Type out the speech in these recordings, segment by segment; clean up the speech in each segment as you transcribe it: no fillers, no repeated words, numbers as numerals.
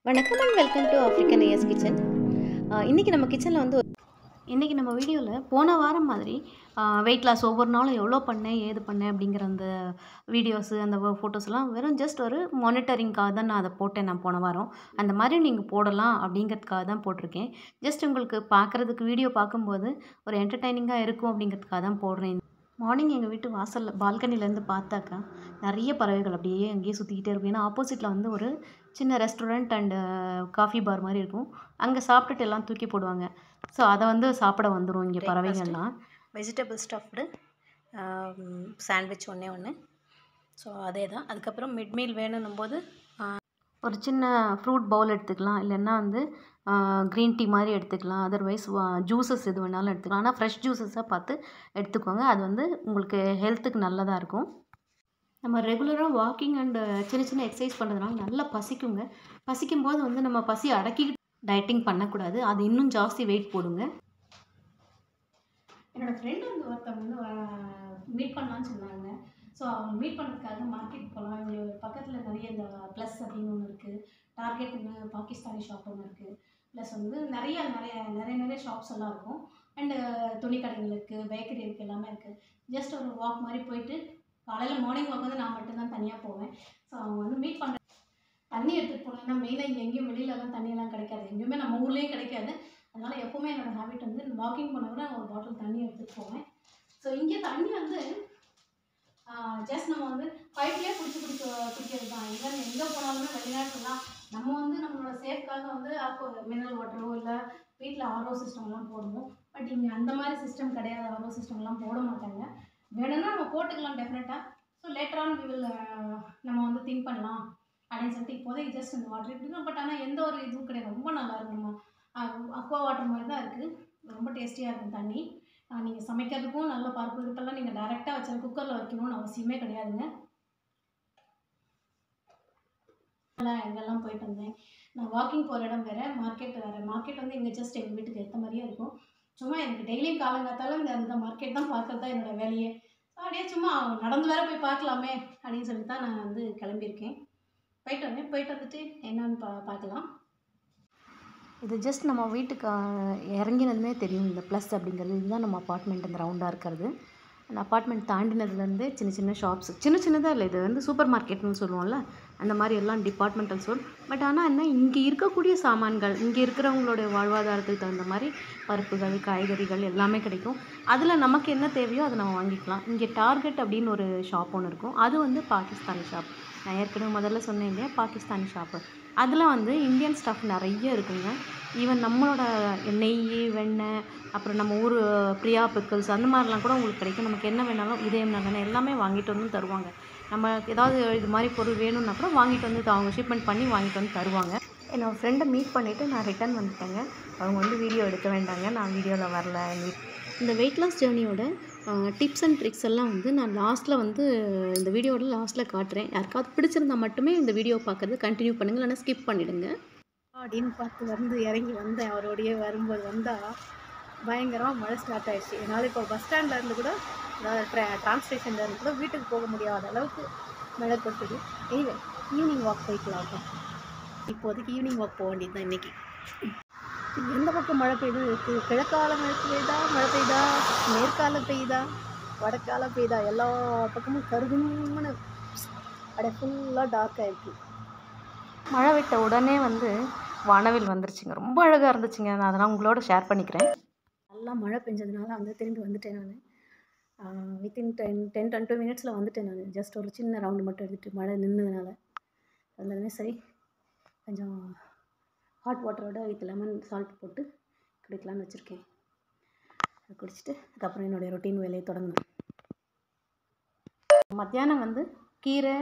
வணக்கம் and welcome to African as kitchen. இன்றைக்கி நம்ம கிச்சனில் வந்து இன்றைக்கி நம்ம வீடியோவில் போன வாரம் மாதிரி வெயிட் லாஸ் ஒவ்வொரு நாளும் எவ்வளோ பண்ணேன் ஏது பண்ணேன் அப்படிங்கிற அந்த வீடியோஸு அந்த ஃபோட்டோஸ்லாம் வெறும் ஜஸ்ட் ஒரு மானிட்டரிங்காக தான் நான் அதை போட்டேன். நான் போன வாரம் அந்த மாதிரி நீங்கள் போடலாம் அப்படிங்கிறதுக்காக தான் போட்டிருக்கேன். ஜஸ்ட் உங்களுக்கு பார்க்குறதுக்கு வீடியோ பார்க்கும்போது ஒரு என்டர்டைனிங்காக இருக்கும் அப்படிங்கிறதுக்காக தான் போடுறேன். மார்னிங் எங்கள் வீட்டு வாசலில் பால்கனிலேருந்து பார்த்தாக்கா நிறைய பறவைகள் அப்படியே அங்கேயே சுற்றிக்கிட்டே இருக்கும். ஏன்னா ஆப்போசிட்டில் வந்து ஒரு சின்ன ரெஸ்டாரண்ட் அண்டு காஃபி பார் மாதிரி இருக்கும். அங்கே சாப்பிட்டுட்டு எல்லாம் தூக்கி போடுவாங்க. ஸோ அதை வந்து சாப்பிட வந்துடும் இங்கே பறவைகள்லாம். வெஜிடபிள் ஸ்டஃப்டு சாண்ட்விச் ஒன்று. ஸோ அதே தான். அதுக்கப்புறம் மிட் மீல் வேணும்னும் போது ஒரு சின்ன ஃப்ரூட் பவுல் எடுத்துக்கலாம், இல்லைன்னா வந்து க்ரீன் டீ மாதிரி எடுத்துக்கலாம். அதர்வைஸ் ஜூஸஸ் எது வேணாலும் எடுத்துக்கலாம். ஆனால் ஃப்ரெஷ் ஜூஸஸாக பார்த்து எடுத்துக்கோங்க. அது வந்து உங்களுக்கு ஹெல்த்துக்கு நல்லதாக இருக்கும். நம்ம ரெகுலராக வாக்கிங் அண்டு சின்ன சின்ன எக்ஸசைஸ் பண்ணுறதுனால நல்லா பசிக்குங்க. பசிக்கும்போது வந்து நம்ம பசி அடக்கிக்கிட்டு டயட்டிங் பண்ணக்கூடாது. அது இன்னும் ஜாஸ்தி வெயிட் போடுங்க. என்னோடய ஃப்ரெண்டு வந்து ஒருத்தவங்க வந்து மீட் பண்ணலான்னு சொன்னாங்க. ஸோ அவங்க மீட் பண்ணுறதுக்காக மார்க்கெட் போகலாம். இங்கே பக்கத்தில் நிறைய இந்த ப்ளஸ் அப்படின்னு ஒன்று இருக்குது, டார்கெட்னு பாகிஸ்தானி ஷாப் ஒன்று இருக்குது, ப்ளஸ் வந்து நிறைய ஷாப்ஸ் எல்லாம் இருக்கும். அண்டு துணி கடைகள் இருக்குது, பேக்கரி இருக்குது, எல்லாமே இருக்குது. ஜஸ்ட் ஒரு வாக் மாதிரி போயிட்டு காலையில் மார்னிங் வாக் வந்து நான் மட்டும்தான் தனியாக போவேன். ஸோ அவங்க வந்து மீட் பண்ணுற தண்ணி எடுத்துகிட்டு போனேன். ஏன்னா மெயினாக இங்கே எங்கேயும் வெளியிலலாம் தண்ணியெல்லாம் கிடைக்காது, எங்கேயுமே நம்ம ஊர்லேயும் கிடைக்காது. அதனால் எப்போவுமே என்னோடய ஹேபிட் வந்து வாக்கிங் பண்ண கூட ஒரு பாட்டில் தண்ணி எடுத்துகிட்டு போவேன். ஸோ இங்கே தண்ணி வந்து ஜஸ்ட் நம்ம வந்து பைப்லேயே குடிக்கிறது தான். ஈவன் எங்கே போனாலுமே வெளிநாட்டுலாம் நம்ம வந்து நம்மளோட சேஃப்காக வந்து மினரல் வாட்டரோ இல்லை வீட்டில் ஆர்ஓ சிஸ்டம்லாம் போடுவோம். பட் இங்கே அந்த மாதிரி சிஸ்டம் கிடையாது. ஆர்ஓ சிஸ்டம்லாம் போட மாட்டாங்க. வேணும்னா நம்ம போட்டுக்கலாம் டெஃபினட்டாக. ஸோ லேட்டரான் நம்ம வந்து திங்க் பண்ணலாம் அப்படின்னு சொல்லிட்டு இப்போதைக்கு ஜஸ்ட் இந்த வாட்டர் எடுத்துக்கலாம். பட் ஆனால் எந்த ஒரு இதுவும் கிடையாது. ரொம்ப நல்லா இருக்கும். நம்ம அக்வா வாட்டர் மாதிரி தான் இருக்குது. ரொம்ப டேஸ்டியாக இருக்கும் தண்ணி. நீங்கள் சமைக்கிறதுக்கும் நல்ல பருப்பு இருப்பெல்லாம் நீங்கள் டைரெக்டாக வச்சு குக்கரில் வைக்கணும்னு அவசியமே கிடையாதுங்க. எங்கெல்லாம் போயிட்டு வந்தேன். நான் வாக்கிங் போகிற இடம் வேறு, மார்க்கெட் வேறு. மார்க்கெட் வந்து இங்கே ஜஸ்ட் எங்கள் வீட்டுக்கு ஏற்ற மாதிரியே இருக்கும். சும்மா எனக்கு டெய்லியும் காலங்காத்தாலும் இந்த மார்க்கெட் தான் பார்க்குறது தான் என்னோடய வேலையே. அப்படியே சும்மா நடந்து வேறு போய் பார்க்கலாமே அப்படின்னு சொல்லிட்டு தான் நான் வந்து கிளம்பியிருக்கேன். போயிட்டு வந்துட்டு என்னன்னு பார்க்கலாம். இது ஜஸ்ட் நம்ம வீட்டுக்கு இறங்கினதுமே தெரியும் இந்த ப்ளஸ் அப்படிங்கிறது. இதுதான் நம்ம அப்பார்ட்மெண்ட் இந்த ரவுண்டாக இருக்கிறது. அந்த அப்பார்ட்மெண்ட் தாண்டினதுலேருந்து சின்ன சின்ன ஷாப்ஸ், சின்னதாக இல்லை, இது வந்து சூப்பர் மார்க்கெட்னு சொல்லுவோம்ல, அந்த மாதிரி எல்லாம் டிபார்ட்மெண்டல் ஸ்டோர். பட் ஆனால் என்ன, இங்கே இருக்கக்கூடிய சாமான்கள், இங்கே இருக்கிறவங்களுடைய வாழ்வாதாரத்துக்கு தகுந்த மாதிரி பருப்புகள், காய்கறிகள் எல்லாமே கிடைக்கும். அதில் நமக்கு என்ன தேவையோ அதை நம்ம வாங்கிக்கலாம். இங்கே டார்கெட் அப்படின்னு ஒரு ஷாப் ஒன்று இருக்கும். அது வந்து பாகிஸ்தானி ஷாப். நான் ஏற்கனவே முதல்ல சொன்னேன் இல்லையா, பாகிஸ்தானி ஷாப்பு. அதில் வந்து இந்தியன் ஸ்டஃப் நிறைய இருக்குங்க. ஈவன் நம்மளோட நெய், வெண்ணெய், அப்புறம் நம்ம ஊர் பிரியா பிக்கிள்ஸ் அந்த மாதிரிலாம் கூட உங்களுக்கு கிடைக்கும். நமக்கு என்ன வேணாலும் இதயம் நல்லெண்ணெய் எல்லாமே வாங்கிட்டு வந்து தருவாங்க. நம்ம ஏதாவது இது மாதிரி பொருள் வேணும்னா கூட வாங்கிட்டு வந்து அவங்க ஷிப்மெண்ட் பண்ணி வாங்கிட்டு வந்து தருவாங்க. என்னோடய ஃப்ரெண்டை மீட் பண்ணிவிட்டு நான் ரிட்டர்ன் வந்துட்டேங்க. அவங்க வந்து வீடியோ எடுக்க வேண்டாங்க, நான் வீடியோவில் வரல. இந்த வெயிட் லாஸ் ஜேர்னியோட டிப்ஸ் அண்ட் ட்ரிக்ஸ் எல்லாம் வந்து நான் லாஸ்ட்டில் வந்து இந்த வீடியோட லாஸ்ட்டில் காட்டுறேன். யாருக்காவது பிடிச்சிருந்தால் மட்டுமே இந்த வீடியோ பார்க்குறது கண்டினியூ பண்ணுங்கள், இல்லைன்னா ஸ்கிப் பண்ணிவிடுங்க அப்படின்னு பார்த்து வந்து இறங்கி வந்தேன். அவரோடையே வரும்போது வந்தால் பயங்கரமாக மழை ஸ்டார்ட் ஆகிடுச்சு. என்னால் இப்போ பஸ் ஸ்டாண்டில் இருந்து கூட, ட்ராம் ஸ்டேஷனில் இருந்து கூட வீட்டுக்கு போக முடியாத அளவுக்கு மழை கொட்டுது. எனிவே ஈவினிங் வாக் போய்க்கலாம். இப்போதைக்கு ஈவினிங் வாக் போக வேண்டியது தான் இன்றைக்கி. எந்த பக்கம் மழை பெய்யுது இருக்குது? கிழக்கால மழை பெய்யுதா, மேற்கால பெய்யுதா, வடக்கால பெய்யுதா, எல்லா பக்கமும் கருகுன்னு அப்படியே ஃபுல்லாக டார்க்காக இருக்குது. மழை விட்ட உடனே வந்து வானவில் வந்துருச்சுங்க. ரொம்ப அழகாக இருந்துச்சுங்க. நான் அதெல்லாம் உங்களோட ஷேர் பண்ணிக்கிறேன். நல்லா மழை பெஞ்சதுனால வந்து திரும்பி வந்துட்டேன். நான் வித்தின் 10-20 மினிட்ஸில் வந்துட்டேன். நான் ஜஸ்ட் ஒரு சின்ன ரவுண்டு மட்டும் எடுத்துகிட்டு மழை நின்றதுனால வந்ததுமே சரி கொஞ்சம் ஹாட் வாட்டரோட வித் லெமன் சால்ட் போட்டு குடிக்கலான்னு வச்சுருக்கேன். அதை குடிச்சிட்டு அதுக்கப்புறம் என்னுடைய ரொட்டீன் வேலையை தொடங்கணும். மத்தியானம் வந்து கீரை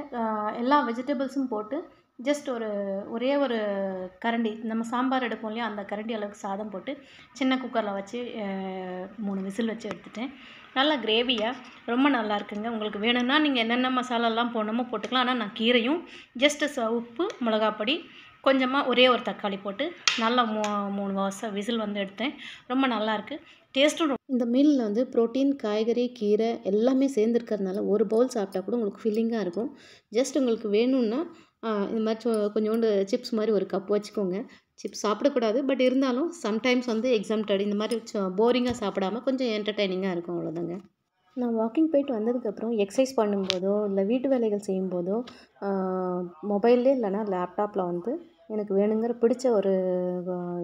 எல்லா வெஜிடபிள்ஸும் போட்டு ஜஸ்ட் ஒரே ஒரு கரண்டி, நம்ம சாம்பார் எடுப்போம் இல்லையா, அந்த கரண்டி அளவுக்கு சாதம் போட்டு சின்ன குக்கரில் வச்சு 3 விசில் வச்சு எடுத்துட்டேன். நல்லா கிரேவியாக ரொம்ப நல்லா இருக்குங்க. உங்களுக்கு வேணும்னா நீங்கள் என்னென்ன மசாலாலாம் போடணுமோ போட்டுக்கலாம். ஆனால் நான் கீரையும் ஜஸ்ட்டு உப்பு, மிளகாப்பொடி, கொஞ்சமாக ஒரே ஒரு தக்காளி போட்டு நல்லா 3 விசில் வந்து எடுத்தேன். ரொம்ப நல்லாயிருக்கு. டேஸ்ட்டும். இந்த மீலில் வந்து ப்ரோட்டீன், காய்கறி, கீரை எல்லாமே சேர்ந்துருக்கிறதுனால ஒரு பவுல் சாப்பிட்டா கூட உங்களுக்கு ஃபில்லிங்காக இருக்கும். ஜஸ்ட் உங்களுக்கு வேணும்னா இந்த மாதிரி கொஞ்சோண்டு சிப்ஸ் மாதிரி ஒரு கப் வச்சுக்கோங்க. சிப்ஸ் சாப்பிடக்கூடாது, பட் இருந்தாலும் சம்டைம்ஸ் வந்து எக்ஸாம்டட் இந்த மாதிரி போரிங்காக சாப்பிடாமல் கொஞ்சம் என்டர்டெய்னிங்காக இருக்கும், அவ்வளோதாங்க. நான் வாக்கிங் போயிட்டு வந்ததுக்கப்புறம் எக்ஸசைஸ் பண்ணும்போதோ இல்லை வீட்டு வேலைகள் செய்யும்போதோ மொபைல்லே இல்லைனா லேப்டாப்பில் வந்து எனக்கு வேணுங்கிற பிடிச்ச ஒரு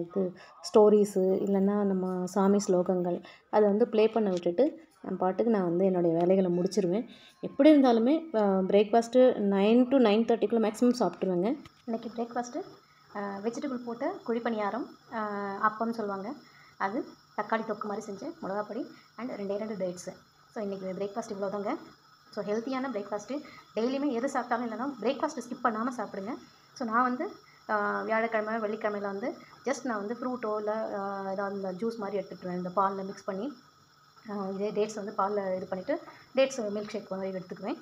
இது ஸ்டோரிஸு இல்லைன்னா நம்ம சாமி ஸ்லோகங்கள் அதை வந்து ப்ளே பண்ண விட்டுட்டு நான் பாட்டுக்கு நான் வந்து என்னுடைய வேலைகளை முடிச்சிருவேன். எப்படி இருந்தாலுமே பிரேக்ஃபாஸ்ட்டு 9 to 9:30 மேக்ஸிமம் சாப்பிட்ருவேங்க. இன்றைக்கி பிரேக்ஃபாஸ்ட்டு வெஜிடபிள் போட்ட குழிப்பணியாரம், அப்பம்னு சொல்லுவாங்க, அது தக்காளி தொக்கு மாதிரி செஞ்சேன், மிளகாப்பொடி அண்ட் 2 டேட்ஸு. ஸோ இன்றைக்கி பிரேக்ஃபாஸ்ட் இவ்வளோ தாங்க. ஸோ ஹெல்த்தியான பிரேக்ஃபாஸ்ட்டு. டெய்லியுமே எது சாப்பிட்டாலும் இல்லைனா பிரேக்ஃபாஸ்ட்டு ஸ்கிப் பண்ணாமல் சாப்பிடுங்க. ஸோ நான் வந்து வியாழக்கிழமை வெள்ளிக்கிழமையில் வந்து ஜஸ்ட் நான் வந்து ஃப்ரூட்டோ இல்லை ஏதாவது இந்த ஜூஸ் மாதிரி எடுத்துக்கிட்டுருவேன், இந்த பாலில் மிக்ஸ் பண்ணி. இதே டேட்ஸ் வந்து பாலில் இது பண்ணிவிட்டு டேட்ஸ் மில்க் ஷேக் மாதிரி எடுத்துக்குவேன்.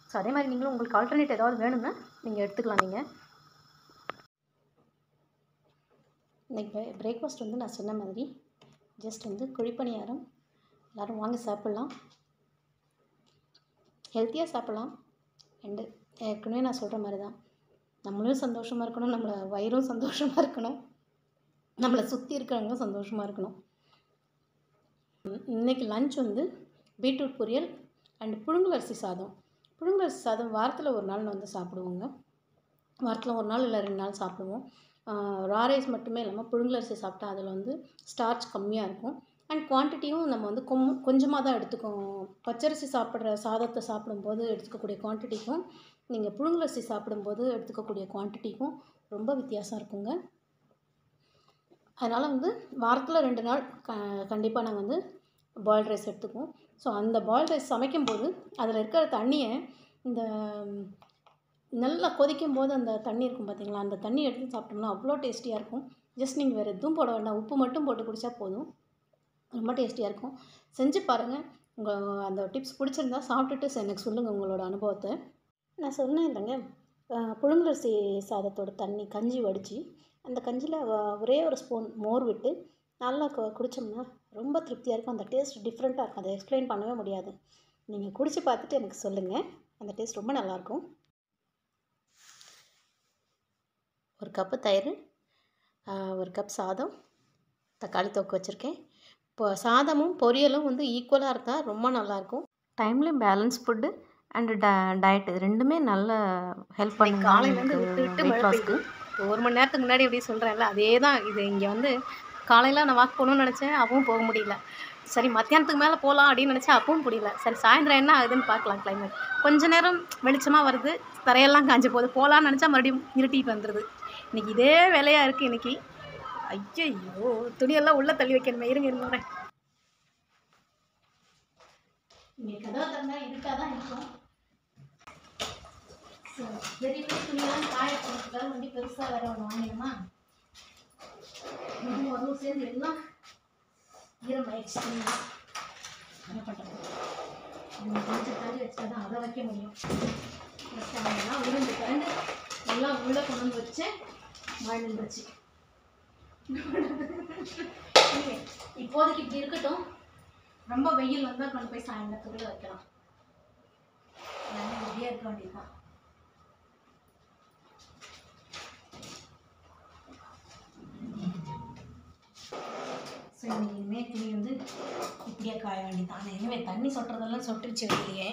ஸோ அதே மாதிரி நீங்களும் உங்களுக்கு ஆல்டர்னேட் ஏதாவது வேணும்னா நீங்கள் எடுத்துக்கலாம். நீங்கள் இன்றைக்கி பிரேக்ஃபாஸ்ட் வந்து நான் சொன்ன மாதிரி ஜஸ்ட் வந்து குழிப்பணியாரம். எல்லோரும் வாங்க சாப்பிட்லாம், ஹெல்த்தியாக சாப்பிட்லாம். அண்டு ஏற்கனவே நான் சொல்கிற மாதிரி தான், நம்மளும் சந்தோஷமாக இருக்கணும், நம்மளை வயிறும் சந்தோஷமாக இருக்கணும், நம்மளை சுற்றி இருக்கிறவங்களும் சந்தோஷமாக இருக்கணும். இன்றைக்கி லன்ச் வந்து பீட்ரூட் பொரியல் அண்டு புழுங்கலரிசி சாதம். புழுங்கலரிசி சாதம் வாரத்தில் ஒரு நாள் வந்து சாப்பிடுவோங்க. வாரத்தில் ஒரு நாள் இல்லை 2 நாள் சாப்பிடுவோம். ரா ரைஸ் மட்டுமே இல்லாமல் புழுங்கலரிசி சாப்பிட்டா அதில் வந்து ஸ்டார்ச் கம்மியாக இருக்கும் அண்ட் குவான்டிட்டியும் நம்ம வந்து கொஞ்சமாக தான் எடுத்துக்கோம். பச்சரிசி சாப்பிட்ற சாதத்தை சாப்பிடும்போது எடுத்துக்கக்கூடிய குவான்டிட்டிக்கும் நீங்கள் புழுங்கலரிசி சாப்பிடும்போது எடுத்துக்கக்கூடிய குவான்டிட்டிக்கும் ரொம்ப வித்தியாசம் இருக்குங்க. அதனால் வந்து வாரத்தில் 2 நாள் கண்டிப்பாக நாங்கள் வந்து பாயில்ட் ரைஸ் எடுத்துக்குவோம். ஸோ அந்த பாயில்ட் ரைஸ் சமைக்கும்போது அதில் இருக்கிற தண்ணியை இந்த நல்லா கொதிக்கும் போது அந்த தண்ணி இருக்கும் பார்த்தீங்களா, அந்த தண்ணி எடுத்து சாப்பிட்டோம்னா அவ்வளோ டேஸ்டியாக இருக்கும். ஜஸ்ட் நீங்கள் வேறு எதுவும் போட வேண்டாம், உப்பு மட்டும் போட்டு குடித்தா போதும், ரொம்ப டேஸ்டியாக இருக்கும். செஞ்சு பாருங்கள். உங்கள் அந்த டிப்ஸ் பிடிச்சிருந்தா சாப்பிட்டுட்டு எனக்கு சொல்லுங்கள் உங்களோட அனுபவத்தை. நான் சொன்னேன் இல்லைங்க, புழுங்கலரிசி சாதத்தோட தண்ணி கஞ்சி வடித்து அந்த கஞ்சியில் ஒரே ஒரு ஸ்பூன் மோர் விட்டு நல்லா குடித்தோம்னா ரொம்ப திருப்தியாக இருக்கும். அந்த டேஸ்ட் டிஃப்ரெண்ட்டாக இருக்கும், அதை எக்ஸ்பிளைன் பண்ணவே முடியாது. நீங்கள் குடித்து பார்த்துட்டு எனக்கு சொல்லுங்கள், அந்த டேஸ்ட் ரொம்ப நல்லாயிருக்கும். ஒரு கப்பு தயிர், ஒரு கப் சாதம், தக்காளி தொக்கு வச்சுருக்கேன். இப்போ சாதமும் பொரியலும் வந்து ஈக்குவலாக இருந்தால் ரொம்ப நல்லாயிருக்கும். டைம்லேயும் பேலன்ஸ் ஃபுட்டு அண்டு டயட் இது ரெண்டுமே நல்ல ஹெல்ப் பண்ணுங்க. காலையிலேருந்து விட்டு வெயிட் லாஸ்க்கு 1 மணி நேரத்துக்கு முன்னாடி எப்படி சொல்கிறேன்ல, அதே தான் இது. இங்கே வந்து காலையில் நான் வாக் போகணுன்னு நினச்சேன், அப்பவும் போக முடியல. சரி மத்தியானத்துக்கு மேலே போகலாம் அப்படின்னு நினச்சேன், அப்பவும் முடியல. சரி சாயந்தரம் என்ன ஆகுதுன்னு பார்க்கலாம். கிளைமேட் கொஞ்ச நேரம் வெளிச்சமாக வருது, தரையெல்லாம் காஞ்ச போகுது, போகலான்னு நினச்சா மறுபடியும் இருட்டிட்டு வந்துடுது. இன்றைக்கி இதே வேலையாக இருக்குது இன்றைக்கி. ஐயோ துணியெல்லாம் உள்ளே தள்ளி வைக்கணுமே, இருங்க வரேன். இங்கே கதவை திறந்தா இருட்டாக தான் இருக்கும். ஸோ பெரிய பெரிய துணியெல்லாம் காய போகிறதுக்காக வண்டி பெருசாக வேறு ஒன்று வாங்கினோமா, அதுவும் சேர்ந்து எல்லாம் ஈரமாயிடுச்சு. என்ன பண்ணுறது, கொஞ்சம் தள்ளி வச்சா தான் அதை வைக்க முடியும். வச்சாங்கன்னா உளுந்து கரண்டு எல்லாம் உள்ளே கொண்டு வந்து வச்சேன், மழை நின்றுச்சு. இப்போதைக்கு இப்படி இருக்கட்டும், ரொம்ப வெயில் வந்தால் கொண்டு போய் சாயங்காலத்துக்குள்ளே வைக்கலாம். எல்லாமே ரெடியாக இருக்க வேண்டியதுதான். ஸோ இனிமேல் துணி வந்து இப்படியே காய வேண்டியதான். ஆனால் இனிமேல் தண்ணி சொட்டுறதெல்லாம் சொட்டுருச்சு வெளியே.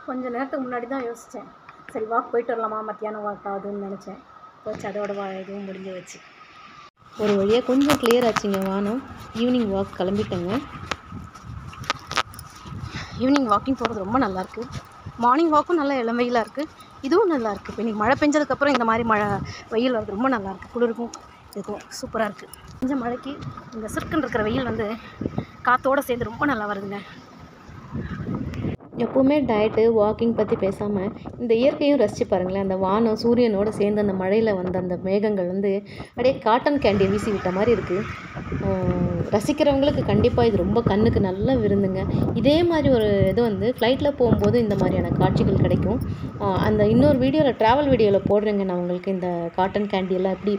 கொஞ்சம் நேரத்துக்கு முன்னாடி தான் யோசித்தேன், சரி வாக் போயிட்டு வரலாமா, மத்தியானம் வாக் ஆகுதுன்னு நினச்சேன். போச்சு, அதோட இதுவும் முடிஞ்சு வச்சு. ஒரு வழியாக கொஞ்சம் கிளியர் ஆச்சுங்க வானம். ஈவினிங் வாக் கிளம்பிட்டேங்க. ஈவினிங் வாக்கிங் போகிறது ரொம்ப நல்லாயிருக்கு. மார்னிங் வாக்கும் நல்லா இளம் வெயிலாக இருக்குது, இதுவும் நல்லாயிருக்கு. இப்போ இன்றைக்கி மழை பெஞ்சதுக்கப்புறம் இந்த மாதிரி வெயில் வருது, ரொம்ப நல்லாயிருக்கு. குளிருக்கும் இதுக்கும் சூப்பராக இருக்குது. கொஞ்சம் மழைக்கு இந்த சிற்குன்னு இருக்கிற வெயில் வந்து காற்றோடு சேர்ந்து ரொம்ப நல்லா வருதுங்க. எப்போவுமே டயட்டு வாக்கிங் பற்றி பேசாமல் இந்த இயற்கையும் ரசித்து பாருங்களேன். அந்த வானம் சூரியனோடு சேர்ந்து அந்த மழையில் வந்த அந்த மேகங்கள் வந்து அப்படியே காட்டன் கேண்டியை வீசி விட்ட மாதிரி இருக்குது. ரசிக்கிறவங்களுக்கு கண்டிப்பாக இது ரொம்ப கண்ணுக்கு நல்ல விருந்துங்க. இதே மாதிரி ஒரு இது வந்து ஃப்ளைட்டில் போகும்போது இந்த மாதிரியான காட்சிகள் கிடைக்கும். அந்த இன்னொரு வீடியோவில் ட்ராவல் வீடியோவில் போடுறேங்க நான் உங்களுக்கு. இந்த காட்டன் கேண்டியெல்லாம் எப்படி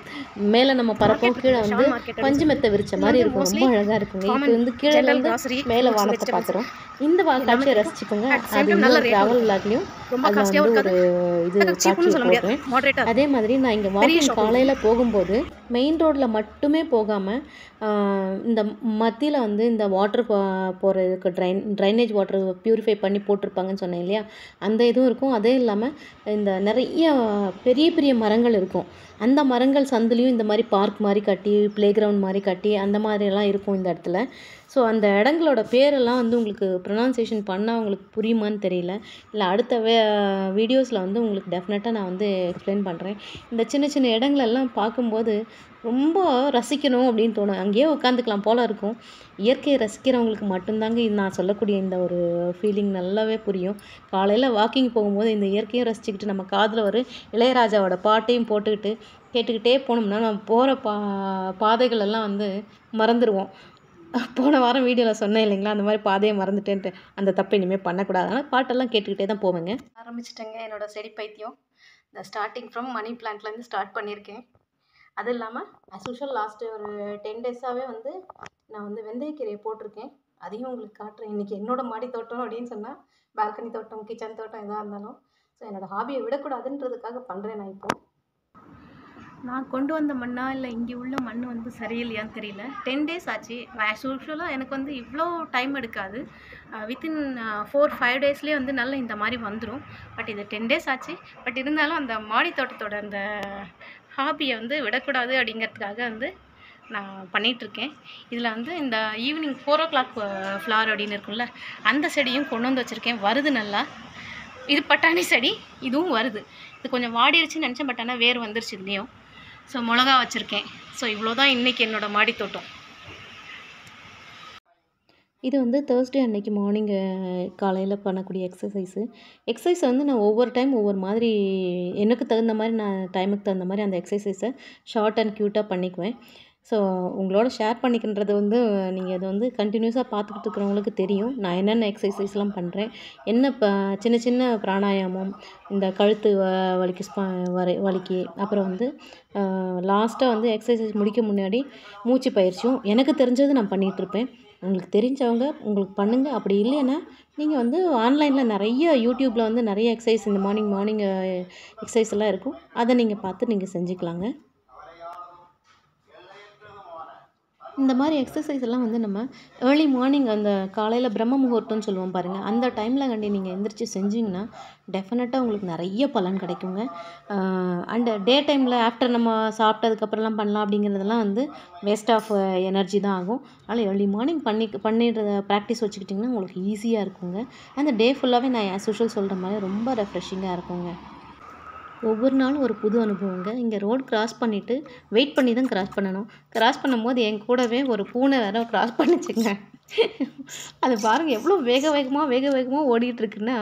மேலே நம்ம பறப்போம், கீழே வந்து பஞ்சு மெத்தை விரிச்ச மாதிரி இருக்கும், ரொம்ப அழகாக இருக்குங்க. இப்போ வந்து கீழே வந்து மேலே வானத்தை பார்க்குறோம். இந்த எல்லாமே காட்சியை கிடைக்கும். ரசிச்சுக்கோங்க. அட் சேம் அது டைம் நல்ல இன்னொரு ரேட்டும் ட்ராவல் இருக்கும். விளாக்லையும் ரொம்ப அதில் காஸ்ட்லியாகவும் வந்து இருக்காது, ஒரு இது சீப்புன்னு காட்சியை சொல்ல முடியாது, போடுறேன். மாடரேட்டாக அதே இருக்கும். மாதிரி நான் இங்கே பெரிய வாக்கிங் ஷாப்பிங் காலையில் போகும்போது மெயின் ரோட்டில் மட்டுமே போகாமல் இந்த மத்தியில் வந்து இந்த வாட்டர் போகிறதுக்கு ட்ரைனேஜ் வாட்டர் ப்யூரிஃபை பண்ணி போட்டிருப்பாங்கன்னு சொன்னேன் இல்லையா, அந்த இதுவும் இருக்கும். அதே இல்லாமல் இந்த நிறைய பெரிய பெரிய மரங்கள் இருக்கும். அந்த மரங்கள் சந்துலேயும் இந்த மாதிரி பார்க் மாதிரி கட்டி ப்ளே கிரவுண்ட் மாதிரி கட்டி அந்த மாதிரியெல்லாம் இருக்கும் இந்த இடத்துல. ஸோ அந்த இடங்களோட பேரெல்லாம் வந்து உங்களுக்கு ப்ரொனவுன்சியேஷன் பண்ணால் உங்களுக்கு புரியுமான்னு தெரியல, இல்லை அடுத்த வீடியோஸில் வந்து உங்களுக்கு டெஃபினட்டாக நான் வந்து எக்ஸ்பிளைன் பண்ணுறேன். இந்த சின்ன சின்ன இடங்களெல்லாம் பார்க்கும்போது ரொம்ப ரசிக்கணும் அப்படின்னு தோணும். அங்கேயே உட்காந்துக்கலாம் போல் இருக்கும். இயற்கையை ரசிக்கிறவங்களுக்கு மட்டும்தாங்க நான் சொல்லக்கூடிய இந்த ஒரு ஃபீலிங் நல்லாவே புரியும். காலையில் வாக்கிங் போகும்போது இந்த இயற்கையும் ரசிச்சுக்கிட்டு நம்ம காதில் ஒரு இளையராஜாவோட பாட்டையும் போட்டுக்கிட்டு கேட்டுக்கிட்டே போனோம்னா நம்ம போகிற பாதைகள் எல்லாம் வந்து மறந்துடுவோம். போன வாரம் வீடியோவில் சொன்னேன் இல்லைங்களா, அந்த மாதிரி பாதையை மறந்துட்டேன்ட்டு. அந்த தப்பை இனிமேல் பண்ணக்கூடாது. ஆனால் பாட்டெல்லாம் கேட்டுக்கிட்டே தான் போவேங்க. ஆரம்பிச்சிட்டேங்க என்னோடய செடி பைத்தியம். இந்த ஸ்டார்டிங் ஃப்ரம் மணி பிளான்ட்லேருந்து ஸ்டார்ட் பண்ணியிருக்கேன். அது இல்லாமல் ஆஸ் யூஷுவல் லாஸ்ட்டு ஒரு 10 டேஸாகவே வந்து நான் வந்து வெந்தயக்கீரையை போட்டிருக்கேன். அதையும் உங்களுக்கு காட்டுறேன். இன்றைக்கி என்னோடய மாடி தோட்டம் அப்படின்னு சொன்னால் பால்கனி தோட்டம், கிச்சன் தோட்டம் எதாக இருந்தாலும் ஸோ என்னோடய ஹாபியை விடக்கூடாதுன்றதுக்காக பண்ணுறேன் நான் இப்போது. நான் கொண்டு வந்த மண்ணா இல்லை இங்கே உள்ள மண் வந்து சரியில்லையான்னு தெரியல. 10 டேஸ் ஆச்சு. ஆஸ் யூஷுவலாக எனக்கு வந்து இவ்வளோ டைம் எடுக்காது. வித்தின் 4-5 டேஸ்லேயே வந்து நல்லா இந்த மாதிரி வந்துடும். பட் இது 10 டேஸ் ஆச்சு. பட் இருந்தாலும் அந்த மாடி தோட்டத்தோட அந்த ஹாபியை வந்து விடக்கூடாது அப்படிங்கிறதுக்காக வந்து நான் பண்ணிகிட்ருக்கேன். இதில் வந்து இந்த ஈவினிங் 4 o'clock ஃப்ளவர் அப்படின்னு இருக்கும்ல, அந்த செடியும் கொண்டு வந்து வச்சுருக்கேன். வருது நல்லா. இது பட்டாணி செடி, இதுவும் வருது. இது கொஞ்சம் வாடிடுச்சுன்னு நினச்சேன், பட் ஆனால் வேர் வந்துருச்சு இதுலேயும். ஸோ மிளகா வச்சுருக்கேன். ஸோ இவ்வளோ தான் இன்றைக்கி என்னோடய மாடி தோட்டம். இது வந்து தேர்ஸ்டே அன்னைக்கு மார்னிங் காலையில் பண்ணக்கூடிய எக்ஸசைஸ் வந்து நான் ஒவ்வொரு டைம் ஒவ்வொரு மாதிரி எனக்கு தகுந்த மாதிரி நான் டைமுக்கு தகுந்த மாதிரி அந்த எக்ஸசைஸை ஷார்ட் அண்ட் க்யூட்டாக பண்ணிக்குவேன். ஸோ உங்களோட ஷேர் பண்ணிக்கின்றது வந்து நீங்கள் இது வந்து கண்டினியூஸாக பார்த்துக்கிட்டு இருக்கிறவங்களுக்கு தெரியும் நான் என்னென்ன எக்ஸசைஸ்லாம் பண்ணுறேன், என்ன சின்ன சின்ன பிராணாயாமம், இந்த கழுத்து வலிக்கு அப்புறம் வந்து லாஸ்ட்டாக வந்து எக்ஸசைஸ் முடிக்க முன்னாடி மூச்சு பயிற்சியும் எனக்கு தெரிஞ்சது நான் பண்ணிகிட்ருப்பேன். உங்களுக்கு தெரிஞ்சவங்க உங்களுக்கு பண்ணுங்கள். அப்படி இல்லைன்னா நீங்கள் வந்து ஆன்லைனில் நிறைய யூடியூப்பில் வந்து நிறைய எக்ஸசைஸ் இந்த மார்னிங் எக்ஸசைஸ் எல்லாம் இருக்கும். அதை நீங்கள் பார்த்து நீங்கள் செஞ்சுக்கலாங்க. இந்த மாதிரி எக்ஸசைஸ் எல்லாம் வந்து நம்ம ஏர்லி மார்னிங் அந்த காலையில் பிரம்ம முகூர்த்தம்னு சொல்லுவோம் பாருங்கள், அந்த டைமில் கண்டி நீங்கள் எந்திரிச்சு செஞ்சிங்கன்னா டெஃபினட்டாக உங்களுக்கு நிறைய பலன் கிடைக்குங்க. அண்டு டே டைமில் ஆஃப்டர் நம்ம சாப்பிட்டதுக்கப்புறம்லாம் பண்ணலாம் அப்படிங்கிறதெல்லாம் வந்து வேஸ்ட் ஆஃப் எனர்ஜி தான் ஆகும். அதனால் ஏர்லி மார்னிங் பண்ணிடுறத ப்ராக்டிஸ் வச்சுக்கிட்டிங்கன்னா உங்களுக்கு ஈஸியாக இருக்குங்க. அந்த டே ஃபுல்லாகவே நான் ஆஸ் யூஷுவல் சொல்கிற மாதிரி ரொம்ப ரெஃப்ரெஷிங்காக இருக்குங்க. ஒவ்வொரு நாளும் ஒரு புது அனுபவங்க. இங்கே ரோடு கிராஸ் பண்ணிவிட்டு வெயிட் பண்ணி தான் கிராஸ் பண்ணணும். கிராஸ் பண்ணும்போது என் கூடவே ஒரு பூனை வேறு கிராஸ் பண்ணிச்சுங்க. அது பாருங்கள் எவ்வளோ வேகமாக ஓடிட்டுருக்குன்னா,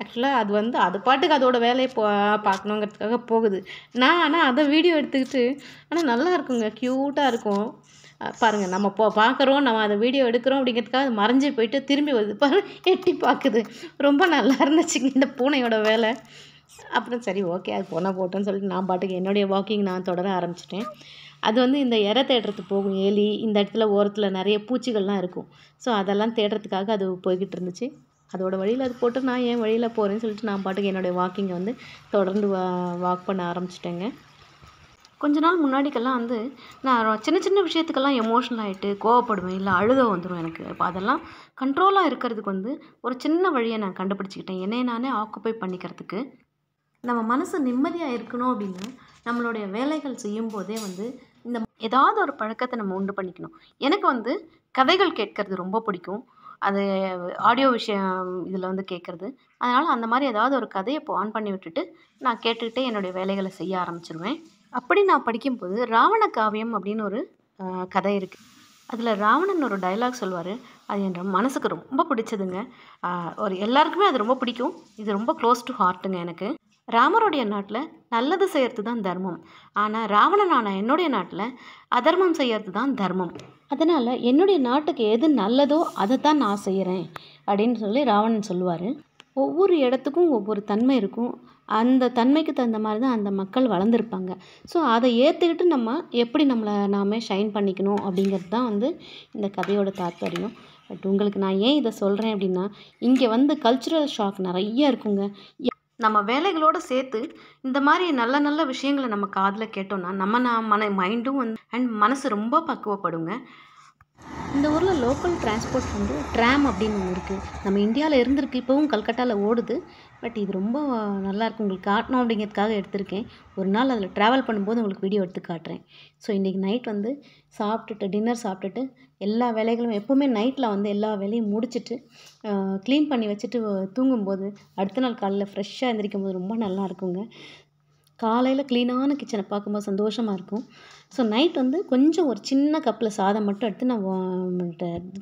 ஆக்சுவலாக அது வந்து அது பாட்டுக்கு அதோட வேலையை பார்க்கணுங்கிறதுக்காக போகுது. நான் ஆனால் அதை வீடியோ எடுத்துக்கிட்டு ஆனால் நல்லா இருக்குங்க, க்யூட்டாக இருக்கும். பாருங்கள் நம்ம பார்க்குறோம், நம்ம அதை வீடியோ எடுக்கிறோம் அப்படிங்கிறதுக்காக அது மறைஞ்சி போயிட்டு திரும்பி வருது எட்டி பார்க்குது. ரொம்ப நல்லா இருந்துச்சுங்க இந்த பூனையோட வேலை. அப்புறம் சரி ஓகே அது போட்டோன்னு சொல்லிட்டு நான் பாட்டுக்கு என்னுடைய வாக்கிங் நான் தொடர ஆரம்பிச்சிட்டேன். அது வந்து இந்த இரை தேடுறதுக்கு போகும், எலி இந்த இடத்துல ஓரத்தில் நிறைய பூச்சிகள்லாம் இருக்கும். ஸோ அதெல்லாம் தேடுறதுக்காக அது போய்கிட்டு இருந்துச்சு. அதோட வழியில் அது போட்டு நான் என் வழியில் போகிறேன்னு சொல்லிட்டு நான் பாட்டுக்கு என்னுடைய வாக்கிங்கை வந்து தொடர்ந்து வாக் பண்ண ஆரம்பிச்சிட்டேங்க. கொஞ்ச நாள் முன்னாடிக்கெல்லாம் வந்து நான் சின்ன விஷயத்துக்கெல்லாம் எமோஷ்னல் ஆகிட்டு கோவப்படுவேன், இல்லை அழுக வந்துடும் எனக்கு. இப்போ அதெல்லாம் கண்ட்ரோலாக இருக்கிறதுக்கு வந்து ஒரு சின்ன வழியை நான் கண்டுபிடிச்சிக்கிட்டேன், என்னை நானே ஆக்குப்பை பண்ணிக்கிறதுக்கு. நம்ம மனசு நிம்மதியாக இருக்கணும் அப்படின்னா நம்மளுடைய வேலைகள் செய்யும்போதே வந்து இந்த ஏதாவது ஒரு பழக்கத்தை நம்ம உண்டு பண்ணிக்கணும். எனக்கு வந்து கதைகள் கேட்கறது ரொம்ப பிடிக்கும். அது ஆடியோ விஷயம் இதில் வந்து கேட்குறது. அதனால் அந்த மாதிரி ஏதாவது ஒரு கதையை இப்போ ஆன் பண்ணி விட்டுட்டு நான் கேட்டுக்கிட்டே என்னுடைய வேலைகளை செய்ய ஆரம்பிச்சிருவேன். அப்படி நான் படிக்கும்போது ராவண காவியம் அப்படின்னு ஒரு கதை இருக்குது. அதில் ராவணன் ஒரு டைலாக் சொல்வார், அது என் மனசுக்கு ரொம்ப பிடிச்சதுங்க. ஒரு எல்லாருக்குமே அது ரொம்ப பிடிக்கும். இது ரொம்ப க்ளோஸ் டு ஹார்ட்டுங்க எனக்கு. ராமருடைய நாட்டில் நல்லது செய்கிறது தான் தர்மம், ஆனால் ராவணனான என்னுடைய நாட்டில் அதர்மம் செய்கிறது தான் தர்மம். அதனால் என்னுடைய நாட்டுக்கு எது நல்லதோ அதை தான் நான் செய்கிறேன் அப்படின்னு சொல்லி ராவணன் சொல்லுவார். ஒவ்வொரு இடத்துக்கும் ஒவ்வொரு தன்மை இருக்கும். அந்த தன்மைக்கு தகுந்த மாதிரி தான் அந்த மக்கள் வளர்ந்துருப்பாங்க. ஸோ அதை ஏற்றுக்கிட்டு நம்ம எப்படி நம்மளை நாமே ஷைன் பண்ணிக்கணும் அப்படிங்கிறது தான் வந்து இந்த கதையோட தாத்பரியம். பட் உங்களுக்கு நான் ஏன் இதை சொல்கிறேன் அப்படின்னா, இங்கே வந்து கல்ச்சுரல் ஷாக் நிறைய இருக்குங்க. நம்ம வேலைகளோடு சேர்த்து இந்த மாதிரி நல்ல நல்ல விஷயங்களை நம்ம காதில் கேட்டோம்னா நம்ம மைண்டும் அண்ட் மனசு ரொம்ப பக்குவப்படுங்க. இந்த ஊரில் லோக்கல் டிரான்ஸ்போர்ட் வந்து ட்ராம் அப்படின்னு ஒன்று இருக்குது. நம்ம இந்தியாவில் இருந்திருக்கு, இப்போவும் கல்கட்டாவில் ஓடுது. பட் இது ரொம்ப நல்லாயிருக்கு, உங்களுக்கு காட்டணும் அப்படிங்கிறதுக்காக எடுத்திருக்கேன். ஒரு நாள் அதில் ட்ராவல் பண்ணும்போது உங்களுக்கு வீடியோ எடுத்து காட்டுறேன். ஸோ இன்றைக்கி நைட் வந்து டின்னர் சாப்பிட்டுட்டு எல்லா வேலைகளும் எப்போவுமே நைட்டில் வந்து எல்லா வேலையும் முடிச்சுட்டு க்ளீன் பண்ணி வச்சுட்டு தூங்கும்போது அடுத்த நாள் காலையில் ஃப்ரெஷ்ஷாக எழுந்திரிக்கும் போது ரொம்ப நல்லா இருக்குங்க. காலையில் க்ளீனான கிச்சனை பார்க்கும்போது சந்தோஷமாக இருக்கும். ஸோ நைட் வந்து கொஞ்சம் ஒரு சின்ன கப்பில் சாதம் மட்டும் எடுத்து நான்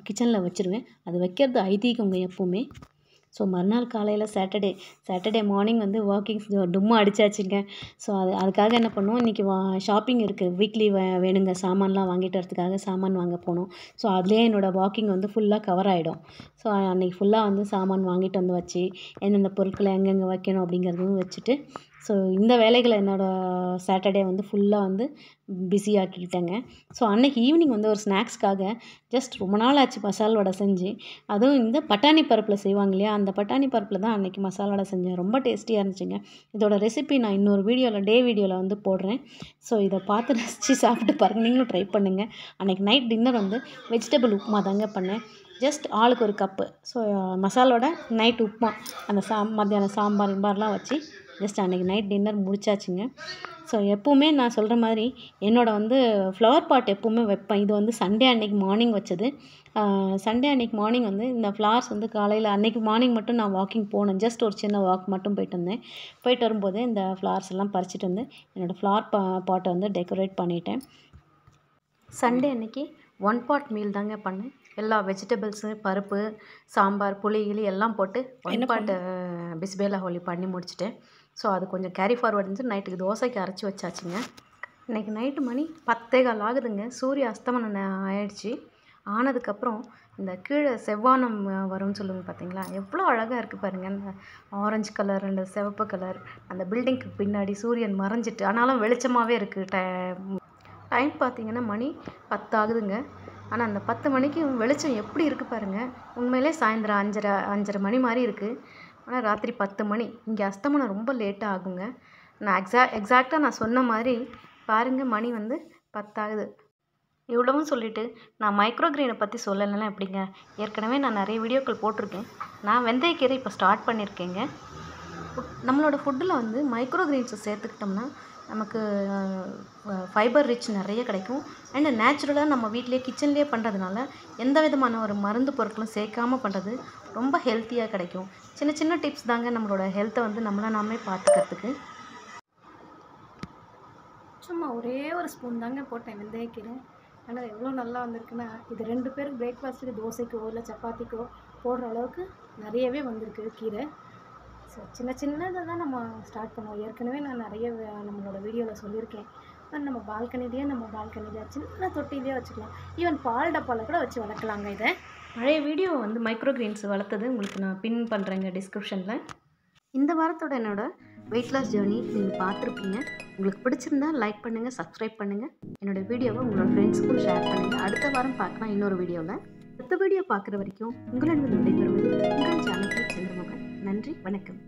கிச்சனில் வச்சுருவேன். அது வைக்கிறது ஐதீகங்க எப்போவுமே. ஸோ மறுநாள் காலையில் சாட்டர்டே மார்னிங் வந்து வாக்கிங் டும்மா அடித்தாச்சுங்க. ஸோ அதுக்காக என்ன பண்ணோம், இன்றைக்கி ஷாப்பிங் இருக்குது, வீக்லி வேணுங்க சாமான்லாம் வாங்கிட்டு வரதுக்காக சாமான் வாங்க போனோம். ஸோ அதுலேயே என்னோடய வாக்கிங் வந்து ஃபுல்லாக கவர் ஆகிடும். ஸோ அன்றைக்கி ஃபுல்லாக வந்து சாமான் வாங்கிட்டு வந்து வச்சு எந்தெந்த பொருட்களை எங்கெங்கே வைக்கணும் அப்படிங்கிறதும் வச்சுட்டு, ஸோ இந்த வேலைகளை என்னோடய சாட்டர்டே வந்து ஃபுல்லாக வந்து பிஸியாக்கிக்கிட்டேங்க. ஸோ அன்றைக்கி ஈவினிங் வந்து ஒரு ஸ்நாக்ஸ்க்காக ஜஸ்ட் ரொம்ப நாள் ஆச்சு மசால் வடை செஞ்சு. அதுவும் இந்த பட்டாணி பருப்பில் செய்வாங்க இல்லையா, அந்த பட்டாணி பருப்பில் தான் அன்றைக்கி மசால் வடை செஞ்சேன். ரொம்ப டேஸ்டியாக இருந்துச்சுங்க. இதோட ரெசிபி நான் இன்னொரு வீடியோவில் வந்து போடுறேன். ஸோ இதை பார்த்து ரசித்து சாப்பிட்டு பாருங்கள், நீங்களும் ட்ரை பண்ணுங்கள். அன்றைக்கி நைட் டின்னர் வந்து வெஜிடபிள் உப்புமா தாங்க பண்ணேன். ஜஸ்ட் ஆளுக்கு ஒரு கப்பு. ஸோ மசால் வடை, நைட் உப்புமா, அந்த மத்தியானம் சாம்பார்லாம் வச்சு ஜஸ்ட் அன்றைக்கி நைட் டின்னர் முடிச்சாச்சுங்க. ஸோ எப்போவுமே நான் சொல்கிற மாதிரி என்னோடய வந்து ஃப்ளவர் பாட் எப்போவுமே வைப்பேன். இது வந்து சண்டே அன்றைக்கி மார்னிங் வச்சது. சண்டே அன்றைக்கி மார்னிங் வந்து இந்த ஃப்ளவர்ஸ் வந்து காலையில் அன்றைக்கி மார்னிங் மட்டும் நான் வாக்கிங் போனேன். ஜஸ்ட் ஒரு சின்ன வாக் மட்டும் போயிட்டு வந்தேன். போயிட்டு வரும்போது இந்த ஃப்ளவர்ஸ் எல்லாம் பறிச்சிட்டு வந்து என்னோடய ஃப்ளவர் பாட்டை வந்து டெக்கரேட் பண்ணிட்டேன். சண்டே அன்றைக்கி 1 pot மீல் தாங்க பண்ணேன். எல்லா வெஜிடபிள்ஸு, பருப்பு, சாம்பார், புளி கிளி எல்லாம் போட்டு 1 pot பிஸ்பேலா ஹோலி பண்ணி முடிச்சிட்டேன். ஸோ அது கொஞ்சம் கேரி ஃபார்வர்ட் இருந்துச்சு. நைட்டுக்கு தோசைக்கு அரைச்சி வச்சாச்சுங்க. இன்றைக்கி நைட்டு மணி 10:15 ஆகுதுங்க. சூரிய அஸ்தமனம் ஆயிடுச்சு. ஆனதுக்கப்புறம் இந்த கீழே செவ்வானம் வரும்னு சொல்லுவாங்க பார்த்தீங்களா, எவ்வளோ அழகாக இருக்குது பாருங்கள். இந்த ஆரஞ்சு கலர் அந்த சிவப்பு கலர் அந்த பில்டிங்க்கு பின்னாடி சூரியன் மறைஞ்சிட்டு ஆனாலும் வெளிச்சமாகவே இருக்குது. டைம் பார்த்திங்கன்னா மணி 10 ஆகுதுங்க. ஆனால் அந்த 10 மணிக்கு வெளிச்சம் எப்படி இருக்குது பாருங்கள். உண்மையிலே சாயந்தரம் 5:30 மணி மாதிரி இருக்குது. ஆனால் ராத்திரி 10 மணி. இங்கே அஸ்தமனம் ரொம்ப லேட்டாக ஆகுங்க. நான் எக்ஸாக்டாக நான் சொன்ன மாதிரி பாருங்கள், மணி வந்து 10 ஆகுது. இவ்வளவும் சொல்லிவிட்டு நான் மைக்ரோக்ரீனை பற்றி சொல்லலைன்னா எப்படிங்க. ஏற்கனவே நான் நிறைய வீடியோக்கள் போட்டிருக்கேன். நான் வெந்தயக்கீரை இப்போ ஸ்டார்ட் பண்ணியிருக்கேங்க. நம்மளோட ஃபுட்டில் வந்து மைக்ரோக்ரீன்ஸை சேர்த்துக்கிட்டோம்னா நமக்கு ஃபைபர் ரிச் நிறைய கிடைக்கும். அண்ட் நேச்சுரலாக நம்ம வீட்டிலேயே கிச்சன்லேயே பண்ணுறதுனால எந்த விதமான ஒரு மருந்து பொருட்களும் சேர்க்காமல் பண்ணுறது ரொம்ப ஹெல்த்தியாக கிடைக்கும். சின்ன சின்ன டிப்ஸ் தாங்க நம்மளோட ஹெல்த்தை வந்து நாமே பார்த்துக்கிறதுக்கு. சும்மா ஒரே ஒரு ஸ்பூன் தாங்க போட்டேன் வெந்தயக்கீரை. ஆனால் எவ்வளோ நல்லா வந்திருக்குன்னா, இது 2 பேருக்கு பிரேக்ஃபாஸ்ட்டுக்கு தோசைக்கோ இல்லை சப்பாத்திக்கோ போடுற அளவுக்கு நிறையவே வந்திருக்கு கீரை. ஸோ சின்னதாக தான் நம்ம ஸ்டார்ட் பண்ணுவோம். ஏற்கனவே நான் நிறைய நம்மளோட வீடியோவில் சொல்லியிருக்கேன். நம்ம பால்கனிலேயே சின்ன தொட்டிலேயே வச்சுக்கலாம். ஈவன் பால் டப்பாவில் கூட வச்சு வளர்க்கலாங்க. இதை பழைய வீடியோ வந்து மைக்ரோக்ரீன்ஸ் வளர்த்தது உங்களுக்கு நான் பின் பண்ணுறேங்க டிஸ்கிரிப்ஷனில். இந்த வாரத்தோட என்னோட வெயிட் லாஸ் ஜேர்னி நீங்கள் பார்த்துருப்பீங்க. உங்களுக்கு பிடிச்சிருந்தா லைக் பண்ணுங்கள், சப்ஸ்கிரைப் பண்ணுங்கள். என்னோடய வீடியோவை உங்களோட ஃப்ரெண்ட்ஸுக்கும் ஷேர் பண்ணுங்கள். அடுத்த வாரம் பார்க்கலாம் இன்னொரு வீடியோவில். அடுத்த வீடியோ பார்க்குற வரைக்கும் உங்களிடம் விடைபெறுவது உங்கள் சேனல் சந்திரமுகன். நன்றி, வணக்கம்.